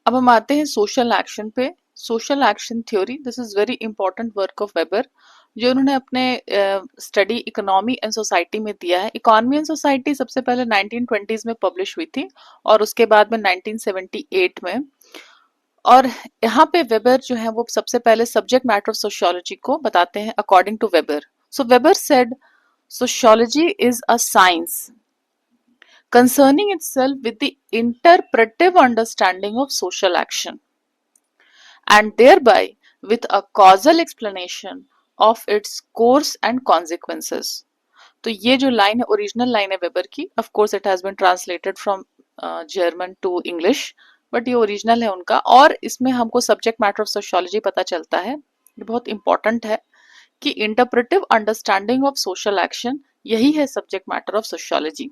अब हम आते हैं सोशल एक्शन पे। Social action theory, this is very important work of weber, जो उन्होंने अपने स्टडी इकोनॉमी एंड सोसाइटी में दिया है। इकोनॉमी एंड सोसाइटी सबसे पहले 1920s में पब्लिश हुई थी और उसके बाद में 1978 में। और यहाँ पे वेबर जो है वो सबसे पहले सब्जेक्ट मैटर ऑफ सोशियोलॉजी को बताते हैं according to Weber. So Weber said sociology is a science concerning itself with the interpretive understanding of social action and thereby with a causal explanation of its course and consequences. तो ये जो line है original line है Weber की, of course it has been translated from German to English, but ये original है उनका। और इसमें हमको सब्जेक्ट मैटर ऑफ सोशियोलॉजी पता चलता है, ये बहुत इंपॉर्टेंट है कि interpretive understanding of social action यही है subject matter of sociology.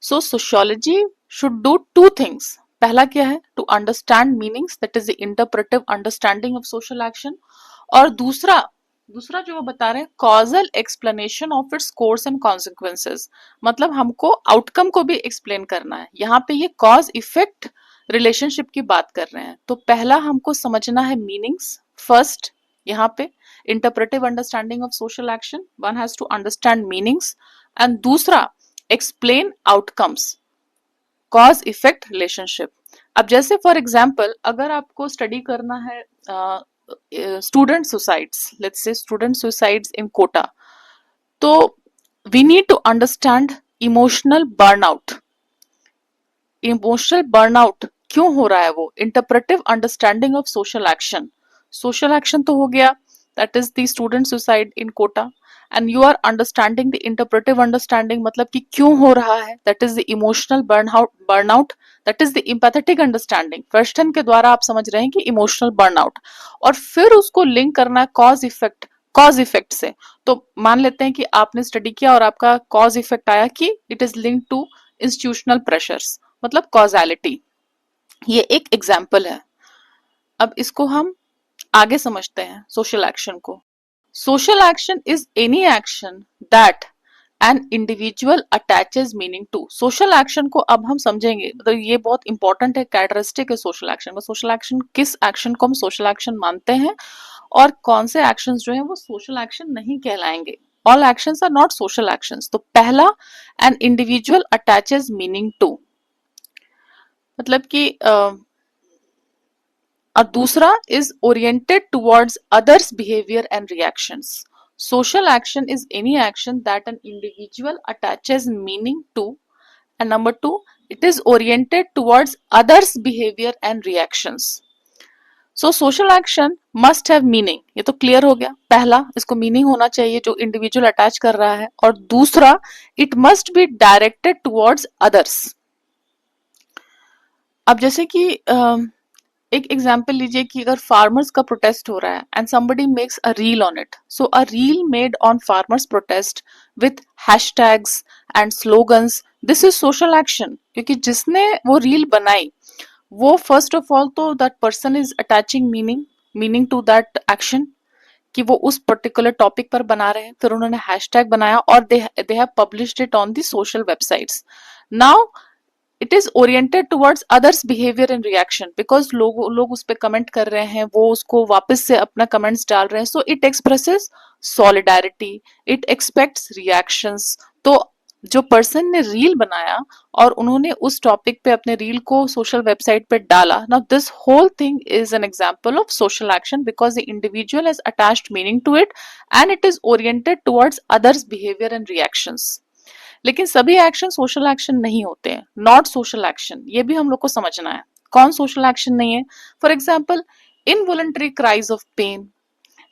So sociology should do two things. पहला क्या है? To understand meanings, that is the interpretive understanding of social action. और दूसरा दूसरा जो वो बता रहे हैं, causal explanation of its course and consequences, मतलब हमको आउटकम को भी एक्सप्लेन करना है। यहाँ पे ये कॉज इफेक्ट रिलेशनशिप की बात कर रहे हैं। तो पहला हमको समझना है मीनिंग्स फर्स्ट। यहाँ पे interpretive understanding of social action, one has to understand meanings, and दूसरा explain outcomes, cause effect relationship. अब जैसे फॉर एग्जाम्पल अगर आपको स्टडी करना है student suicides, let's say student suicides in Kota, तो we need to understand emotional burnout. Emotional burnout क्यों हो रहा है? वो interpretive understanding of social action. Social action तो हो गया, that is the student suicide in Kota, and you are understanding the interpretive understanding, मतलब कि क्यों हो रहा है, that is the emotional burnout, that is the empathetic understanding. Question के द्वारा आप समझ रहे हैं कि इमोशनल बर्नआउट, और फिर उसको लिंक करना है कॉज इफेक्ट से। तो मान लेते हैं कि आपने स्टडी किया और आपका कॉज इफेक्ट आया कि it is linked to institutional pressures, मतलब कॉजैलिटी। ये एक एग्जाम्पल है। अब इसको हम आगे समझते हैं सोशल एक्शन को। Social action is any action that an individual attaches meaning to. Social action को अब हम समझेंगे, तो ये बहुत इंपॉर्टेंट है, कैरेक्टरिस्टिक है सोशल एक्शन का। सोशल एक्शन, किस एक्शन को हम सोशल एक्शन मानते हैं और कौन से एक्शन जो है वो सोशल एक्शन नहीं कहलाएंगे। All actions are not social actions. तो पहला, an individual attaches meaning to, मतलब कि और दूसरा is oriented towards others behaviour and reactions. Social action is any action that an individual attaches meaning to, and number two, it is oriented towards others behaviour and reactions. So social action must have meaning, ये तो clear हो गया। पहला, इसको meaning होना चाहिए जो individual attach कर रहा है, और दूसरा, it must be directed towards others. अब जैसे कि एक एग्जाम्पल लीजिए कि अगर फार्मर्स का प्रोटेस्ट हो रहा है and somebody makes a reel on it, so a reel made on farmers protest with hashtags and slogans, this is social action. क्योंकि जिसने वो रील बनाई, वो फर्स्ट ऑफ ऑल तो that person is attaching meaning to that action, कि वो उस particular topic पर बना रहे हैं। फिर उन्होंने हैशटैग बनाया और they have published it on the social websites. Now it is oriented towards others behaviour and reaction, because लोग उस पर कमेंट कर रहे हैं, वो उसको वापस से अपना कमेंट्स डाल रहे हैं। So it expresses solidarity, it aspects reactions. तो जो पर्सन ने रील बनाया और उन्होंने उस टॉपिक पे अपने रील को सोशल वेबसाइट पे डाला, now this whole thing is an example of social action because the individual has attached meaning to it and it is oriented towards others behaviour and reactions. लेकिन सभी action social action नहीं होते हैं, not social action, ये भी हम लोग को समझना है। कौन सोशल एक्शन नहीं है? For example, involuntary cries of pain,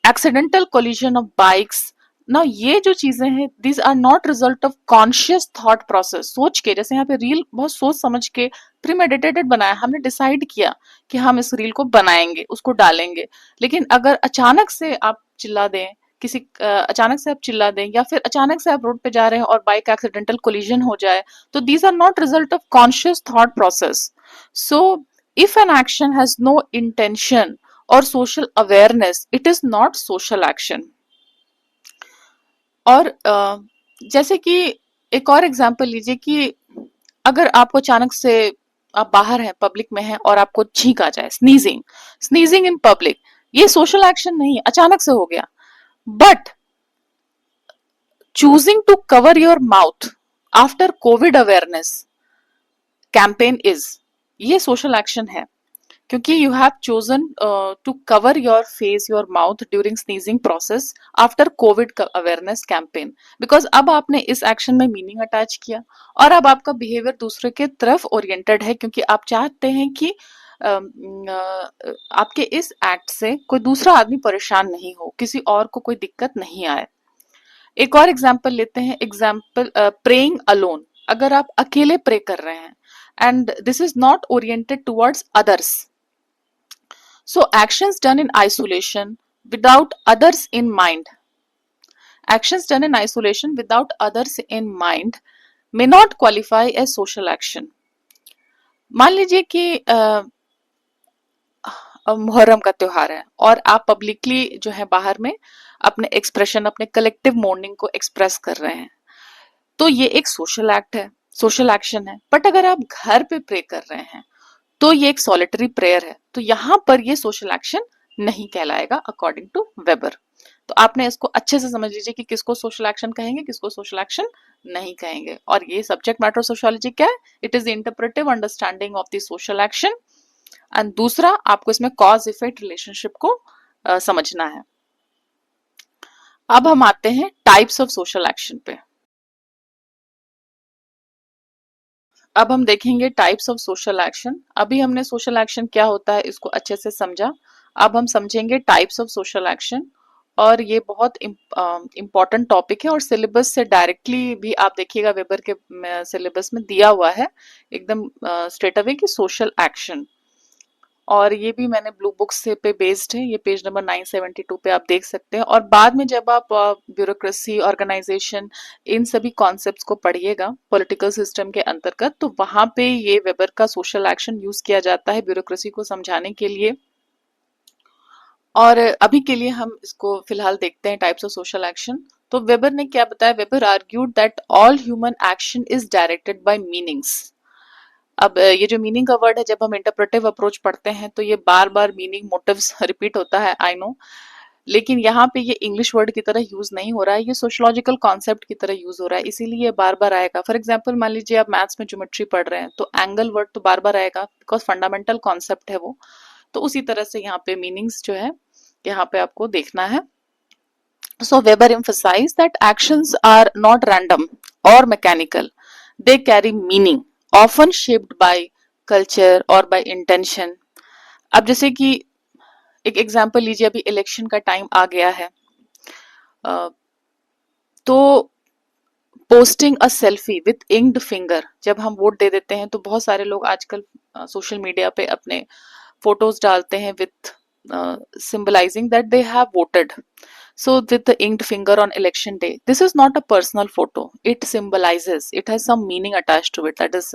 accidental collision of bikes. ना ये जो चीजें हैं, these are not result of conscious thought process. सोच के, जैसे यहाँ पे रील बहुत सोच समझ के प्रीमेडिटेटेड बनाया, हमने डिसाइड किया कि हम इस रील को बनाएंगे, उसको डालेंगे। लेकिन अगर अचानक से आप चिल्ला दें, अचानक से आप चिल्ला दें, या फिर अचानक से आप रोड पे जा रहे हैं और बाइक एक्सीडेंटल कोलिजन हो जाए, तो these are not result of conscious thought process. So if an action has no intention और social awareness, it is not social action. और जैसे कि एक और एग्जांपल लीजिए कि अगर आपको अचानक से आप बाहर हैं, पब्लिक में हैं और आपको छींक आ जाए, स्नीजिंग, स्नीजिंग इन पब्लिक, ये सोशल एक्शन नहीं, अचानक से हो गया. But choosing to cover your mouth after covid awareness campaign is, ये सोशल एक्शन है, क्योंकि you have chosen to cover your face your mouth during sneezing process after Covid awareness campaign. Because अब आपने इस एक्शन में meaning attach किया और अब आपका बिहेवियर दूसरे के तरफ ओरिएंटेड है, क्योंकि आप चाहते हैं कि आपके इस एक्ट से कोई दूसरा आदमी परेशान नहीं हो, किसी और को कोई दिक्कत नहीं आए. एक और एग्जाम्पल लेते हैं, एग्जाम्पल प्रेइंग अलोन. अगर आप अकेले प्रे कर रहे हैं and this is not oriented towards others, so actions done in isolation without others in mind, actions done in isolation without others in mind may not qualify as social action. मान लीजिए कि मुहर्रम का त्योहार है और आप पब्लिकली जो है बाहर में अपने एक्सप्रेशन, अपने कलेक्टिव मॉर्निंग को एक्सप्रेस कर रहे हैं, तो ये एक सोशल एक्ट है, सोशल एक्शन है. बट अगर आप घर पे प्रे कर रहे हैं तो ये एक सॉलिटरी प्रेयर है, तो यहां पर ये सोशल एक्शन नहीं कहलाएगा अकॉर्डिंग टू वेबर. तो आपने इसको अच्छे से समझ लीजिए कि किसको सोशल एक्शन कहेंगे, किसको सोशल एक्शन नहीं कहेंगे. और ये सब्जेक्ट मैटर सोशियोलॉजी क्या है? It is interpretive understanding of the social action. And दूसरा, आपको इसमें कॉज इफेक्ट रिलेशनशिप को समझना है. अब हम आते हैं टाइप्स ऑफ सोशल एक्शन पे. अब हम देखेंगे टाइप्स ऑफ सोशल एक्शन. अभी हमने सोशल एक्शन क्या होता है इसको अच्छे से समझा. अब हम समझेंगे टाइप्स ऑफ सोशल एक्शन, और ये बहुत इम्पॉर्टेंट टॉपिक है और सिलेबस से डायरेक्टली भी आप देखिएगा वेबर के सिलेबस में दिया हुआ है एकदम स्ट्रेट अवे कि सोशल एक्शन. और ये भी मैंने ब्लू बुक्स से पे बेस्ड है, ये पेज नंबर 972 पे आप देख सकते हैं. और बाद में जब आप ब्यूरोक्रेसी, ऑर्गेनाइजेशन, इन सभी कॉन्सेप्ट्स को पढ़िएगा पॉलिटिकल सिस्टम के अंतर्गत, तो वहां पे ये वेबर का सोशल एक्शन यूज किया जाता है ब्यूरोक्रेसी को समझाने के लिए. और अभी के लिए हम इसको फिलहाल देखते हैं टाइप्स ऑफ सोशल एक्शन. तो वेबर ने क्या बताया? Weber argued that all human action is directed by meanings. अब ये जो मीनिंग का वर्ड है, जब हम इंटरप्रेटिव अप्रोच पढ़ते हैं तो ये बार बार मीनिंग, मोटिव्स रिपीट होता है, आई नो, लेकिन यहाँ पे ये इंग्लिश वर्ड की तरह यूज नहीं हो रहा है, ये सोशियोलॉजिकल कॉन्सेप्ट की तरह यूज हो रहा है, इसीलिए ये बार बार आएगा. फॉर एग्जाम्पल मान लीजिए आप मैथ्स में ज्योमेट्री पढ़ रहे हैं तो एंगल वर्ड तो बार बार आएगा बिकॉज फंडामेंटल कॉन्सेप्ट है वो. तो उसी तरह से यहाँ पे मीनिंग्स जो है यहाँ पे आपको देखना है. So Weber emphasized that actions are not random or mechanical. They carry meaning, often shaped by culture or by intention. अब जैसे कि एक एग्जांपल लीजिए, अभी इलेक्शन का टाइम आ गया है, तो posting a selfie with inked finger, जब हम वोट दे देते हैं तो बहुत सारे लोग आजकल सोशल मीडिया पे अपने फोटोज डालते हैं with symbolizing that they have voted. So with the inked finger on election day, this is not a personal photo. It symbolizes, it has some meaning attached to it. That is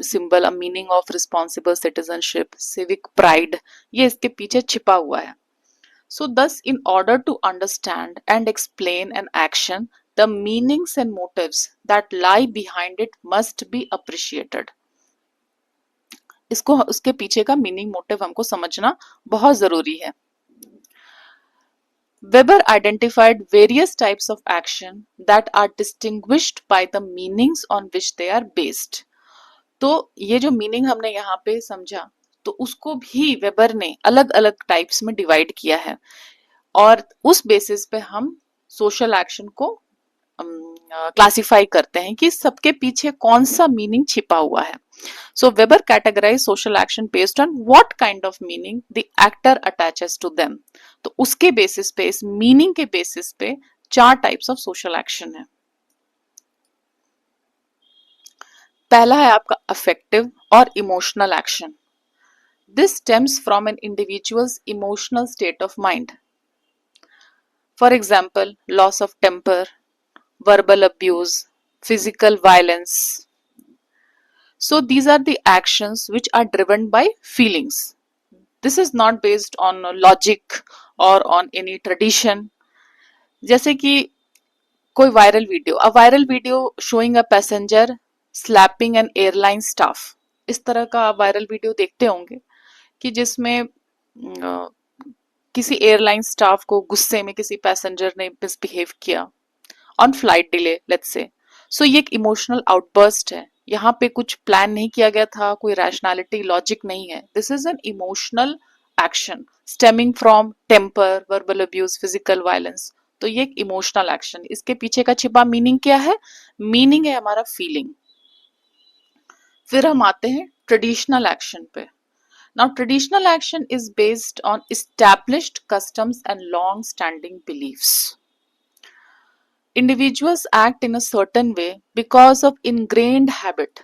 symbol, a meaning of responsible citizenship, civic pride. ये इसके पीछे छिपा हुआ है. So thus, in order to understand and explain an action, the meanings and motives that lie behind it must be appreciated. इसको, उसके पीछे का मीनिंग, मोटिव हमको समझना बहुत जरूरी है. Weber identified various types of action that are distinguished by the meanings on which they are based. तो ये जो मीनिंग हमने यहाँ पे समझा, तो उसको भी वेबर ने अलग अलग टाइप्स में डिवाइड किया है और उस बेसिस पे हम सोशल एक्शन को क्लासिफाई करते हैं कि सबके पीछे कौन सा मीनिंग छिपा हुआ है. So Weber categorized social action based on what kind of meaning the actor attaches to them. तो उसके बेसिस पे, इस मीनिंग के बेसिस पे 4 टाइप्स ऑफ सोशल एक्शन है. पहला है आपका अफेक्टिव और emotional action. This stems from an individual's emotional state of mind. For example, loss of temper, verbal abuse, physical violence. So these are the actions which are driven by feelings. This is not based on logic or on any tradition. जैसे कि कोई viral video, a viral video showing a passenger slapping an airline staff. इस तरह का viral video देखते होंगे कि जिसमें किसी एयरलाइन स्टाफ को गुस्से में किसी पैसेंजर ने मिसबिहेव किया on flight delay, let's say. सो ये एक इमोशनल आउटबर्स्ट है। यहाँ पे कुछ प्लान नहीं किया गया था, कोई रैशनैलिटी लॉजिक नहीं है। This is an emotional action stemming from temper, verbal abuse, physical violence. तो ये एक इमोशनल एक्शन, इसके पीछे का छिपा मीनिंग क्या है? मीनिंग है हमारा फीलिंग। फिर हम आते हैं ट्रेडिशनल एक्शन पे। Now traditional action is based on established customs and long standing beliefs. Individuals act in a certain way because of ingrained habit.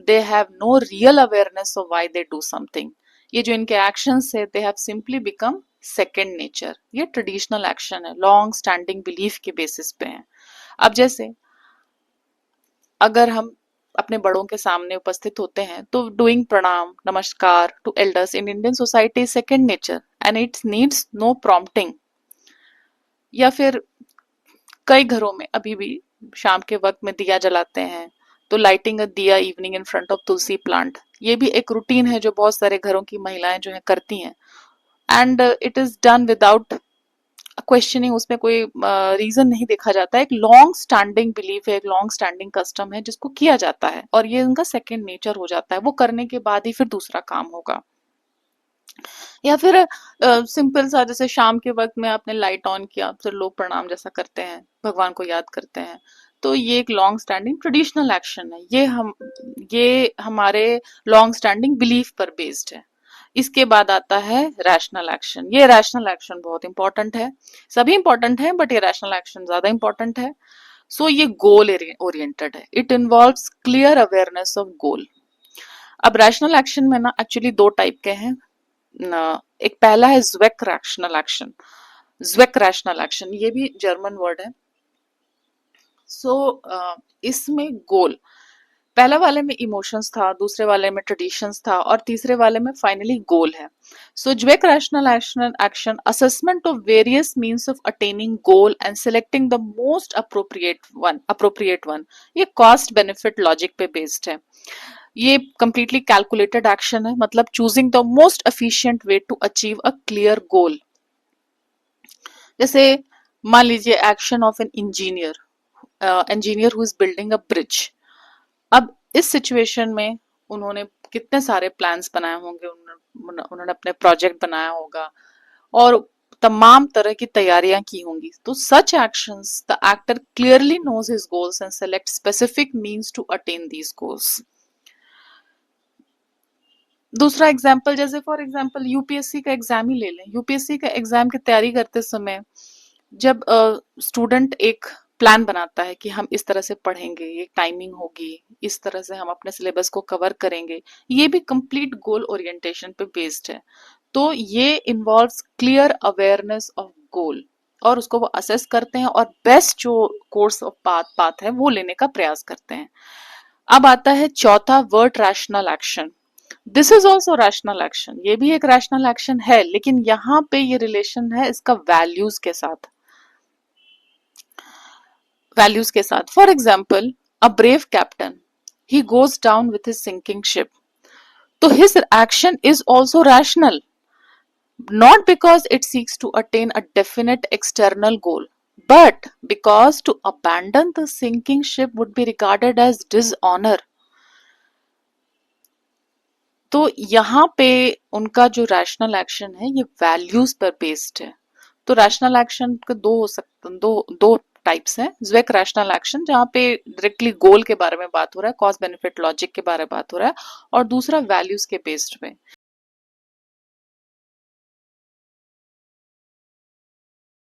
They have no real awareness of why they do something. ये जो इनके actions है, they have simply become second nature. ये traditional action है, long standing belief के basis पे है। अब जैसे अगर हम अपने बड़ों के सामने उपस्थित होते हैं तो doing प्रणाम, नमस्कार to elders in Indian society is second nature and it needs no prompting। या फिर कई घरों में अभी भी शाम के वक्त में दिया जलाते हैं, तो लाइटिंग अ दिया evening in front of Tulsi plant, ये भी एक रूटीन है जो बहुत सारे घरों की महिलाएं जो है करती हैं। And it is done without questioning, उसमें कोई रीजन नहीं देखा जाता है। एक लॉन्ग स्टैंडिंग बिलीफ है, एक लॉन्ग स्टैंडिंग कस्टम है जिसको किया जाता है और ये उनका सेकेंड नेचर हो जाता है। वो करने के बाद ही फिर दूसरा काम होगा। या फिर सिंपल सा जैसे शाम के वक्त में आपने लाइट ऑन किया, फिर लोग प्रणाम जैसा करते हैं, भगवान को याद करते हैं। तो ये एक लॉन्ग स्टैंडिंग ट्रेडिशनल एक्शन है। ये हमारे लॉन्ग स्टैंडिंग बिलीफ पर बेस्ड है। इसके बाद आता है रैशनल एक्शन। ये रैशनल एक्शन बहुत इंपॉर्टेंट है, सभी इंपॉर्टेंट है बट ये रैशनल एक्शन ज्यादा इंपॉर्टेंट है। सो ये गोल ओरिएंटेड है। It involves clear awareness of goal. अब रैशनल एक्शन में ना एक्चुअली दो टाइप के हैं। एक पहला है ज्वेक रैशनल एक्शन। ज्वेक रैशनल एक्शन ये भी जर्मन वर्ड है। सो इसमें गोल, पहले वाले में इमोशंस था, दूसरे वाले में ट्रेडिशंस था और तीसरे वाले में फाइनली गोल है। सो ज्वेक rational action assessment of various means of attaining goal and selecting the most appropriate one. ये कॉस्ट बेनिफिट लॉजिक पे बेस्ड है। ये कंप्लीटली कैलकुलेटेड एक्शन है, मतलब choosing the most efficient way to achieve a clear goal. जैसे मान लीजिए action of an engineer who is building a bridge. अब इस सिचुएशन में उन्होंने कितने सारे प्लान्स बनाए होंगे, उन्होंने अपने प्रोजेक्ट बनाया होगा और तमाम तरह की तैयारियां की होंगी। तो such actions the actor clearly knows his goals and select specific means to attain these goals. दूसरा एग्जाम्पल, जैसे फॉर एग्जाम्पल यूपीएससी का एग्जाम ही ले लें। यूपीएससी का एग्जाम की तैयारी करते समय जब स्टूडेंट एक प्लान बनाता है कि हम इस तरह से पढ़ेंगे, ये टाइमिंग होगी, इस तरह से हम अपने सिलेबस को कवर करेंगे, ये भी कंप्लीट गोल ओरिएंटेशन पे बेस्ड है। तो ये involves clear awareness of goal और उसको वो असेस करते हैं और बेस्ट जो कोर्स ऑफ पाथ है वो लेने का प्रयास करते हैं। अब आता है चौथा, word rational action. This is also rational action. ये भी एक रैशनल एक्शन है, लेकिन यहाँ पे ये रिलेशन है इसका वैल्यूज के साथ। For example a brave captain, he goes down with his sinking ship. तो his action is also rational, not because it seeks to attain a definite external goal, but because to abandon the sinking ship would be regarded as dishonor। तो यहाँ पे उनका जो rational action है ये values पर based है। तो रैशनल एक्शन के दो हो सकते, दो टाइप्स हैं। ज्वेक रैशनल एक्शन जहाँ पे डायरेक्टली गोल के बारे में बात हो रहा है, कॉस्ट बेनिफिट लॉजिक के बारे में बात हो रहा है, और दूसरा वैल्यूज के बेस्ड में।